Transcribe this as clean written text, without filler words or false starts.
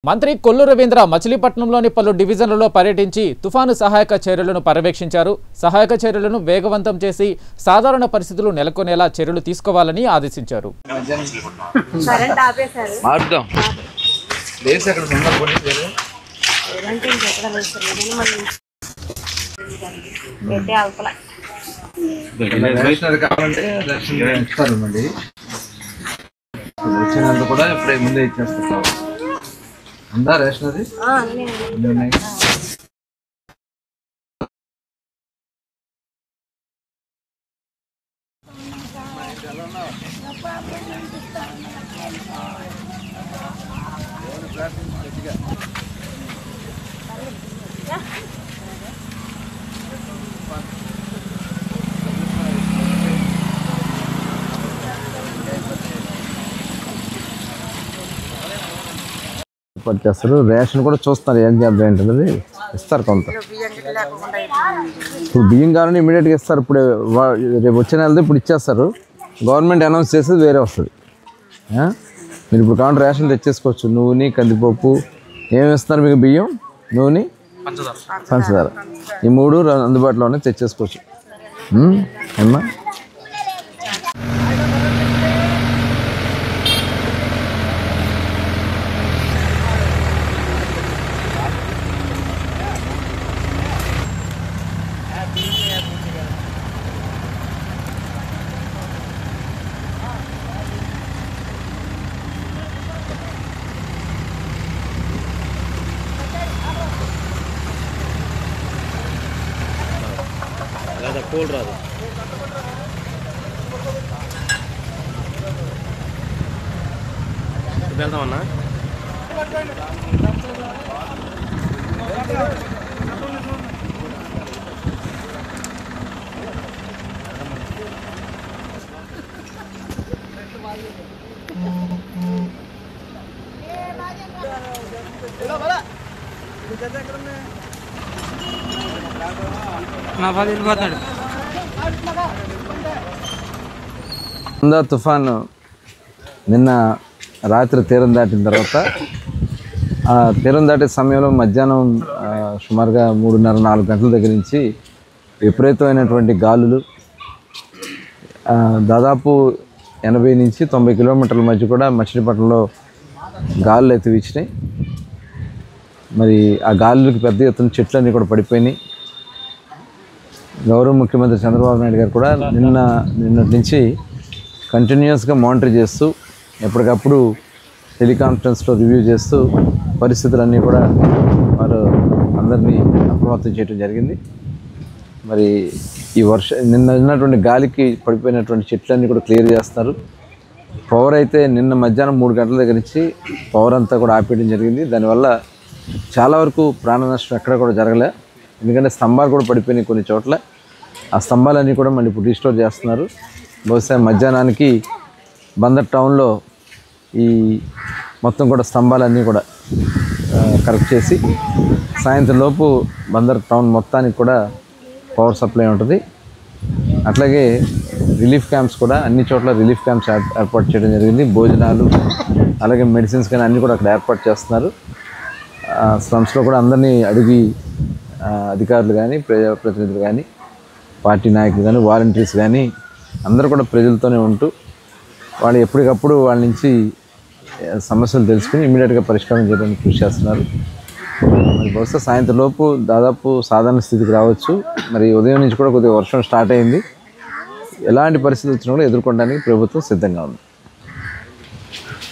మంత్రి కొల్లు రవీంద్ర మచిలీపట్నంలోని పలు డివిజన్లలో పర్యటించి తుఫాను సహాయక చర్యలను పర్యవేక్షించారు. సహాయక చర్యలను వేగవంతం చేసి సాధారణ పరిస్థితులు నెలకొనేలా చర్యలు తీసుకోవాలని ఆదేశించారు. अंदा रेशनरी చేస్తారు. రేషన్ కూడా చూస్తున్నారు, ఏం జాబ్ ఏంటన్నది ఇస్తారు. కొంత ఇప్పుడు బియ్యం కావాలని ఇమీడియట్గా ఇస్తారు. ఇప్పుడు రేపు వచ్చే నెలది ఇప్పుడు ఇచ్చేస్తారు. గవర్నమెంట్ అనౌన్స్ చేసేది వేరే వస్తుంది. మీరు ఇప్పుడు కావాలంటే రేషన్ తెచ్చేసుకోవచ్చు. నూనె, కందిపప్పు, ఏమి ఇస్తున్నారు మీకు? బియ్యం, నూనె, పంచదార, ఈ మూడు అందుబాటులోనే తెచ్చేసుకోవచ్చు. ఏమ్మా కూల్ రాదు. వెళ్దామన్నా తుఫాను నిన్న రాత్రి తీరం దాటిన తర్వాత తీరం దాటే సమయంలో మధ్యాహ్నం సుమారుగా 3:30-4 గంటల దగ్గర నుంచి విపరీతమైనటువంటి గాలులు, దాదాపు 80 నుంచి 90 కిలోమీటర్ల మధ్య కూడా మచిలీపట్నంలో గాలులు అయితే వీచినాయి. మరి ఆ గాలులకి పెద్ద ఎత్తున చెట్లన్నీ కూడా పడిపోయినాయి. గౌరవ ముఖ్యమంత్రి చంద్రబాబు నాయుడు గారు కూడా నిన్నటి నుంచి కంటిన్యూస్గా మానిటర్ చేస్తూ ఎప్పటికప్పుడు టెలికాన్ఫరెన్స్లో రివ్యూ చేస్తూ పరిస్థితులన్నీ కూడా వారు అందరినీ అప్రమత్తం చేయడం జరిగింది. మరి ఈ నిన్న ఉన్నటువంటి గాలికి పడిపోయినటువంటి చెట్లన్నీ కూడా క్లియర్ చేస్తున్నారు. పవర్ అయితే నిన్న మధ్యాహ్నం 3 గంటల దగ్గర నుంచి పవర్ అంతా కూడా ఆపేయడం జరిగింది. దానివల్ల చాలా వరకు ప్రాణ నష్టం ఎక్కడ కూడా జరగలే. ఎందుకంటే స్తంభాలు కూడా పడిపోయినాయి కొన్ని చోట్ల. ఆ స్తంభాలన్నీ కూడా మళ్ళీ ఇప్పుడు రీస్టోర్ చేస్తున్నారు. బహుశా మధ్యాహ్నానికి బందర్ టౌన్లో ఈ మొత్తం కూడా స్తంభాలన్నీ కూడా కరెక్ట్ చేసి సాయంత్రం లోపు బందర్ టౌన్ మొత్తానికి కూడా పవర్ సప్లై ఉంటుంది. అట్లాగే రిలీఫ్ క్యాంప్స్ కూడా అన్ని చోట్ల రిలీఫ్ క్యాంప్స్ ఏర్పాటు చేయడం జరిగింది. భోజనాలు అలాగే మెడిసిన్స్ కానీ అన్నీ కూడా అక్కడ ఏర్పాటు చేస్తున్నారు. స్లమ్స్లో కూడా అందరినీ అడిగి అధికారులు కానీ, ప్రజాప్రతినిధులు కానీ, పార్టీ నాయకులు కానీ, వాలంటీర్స్ కానీ అందరూ కూడా ప్రజలతోనే ఉంటూ వాళ్ళు ఎప్పటికప్పుడు వాళ్ళ నుంచి సమస్యలు తెలుసుకుని ఇమీడియట్గా పరిష్కారం చేయడానికి కృషి చేస్తున్నారు. మరి బహుశా సాయంత్రం లోపు దాదాపు సాధారణ స్థితికి రావచ్చు. మరి ఉదయం నుంచి కూడా కొద్దిగా వర్షం స్టార్ట్ అయింది. ఎలాంటి పరిస్థితులు వచ్చినా కూడా ఎదుర్కొనడానికి ప్రభుత్వం సిద్ధంగా ఉంది.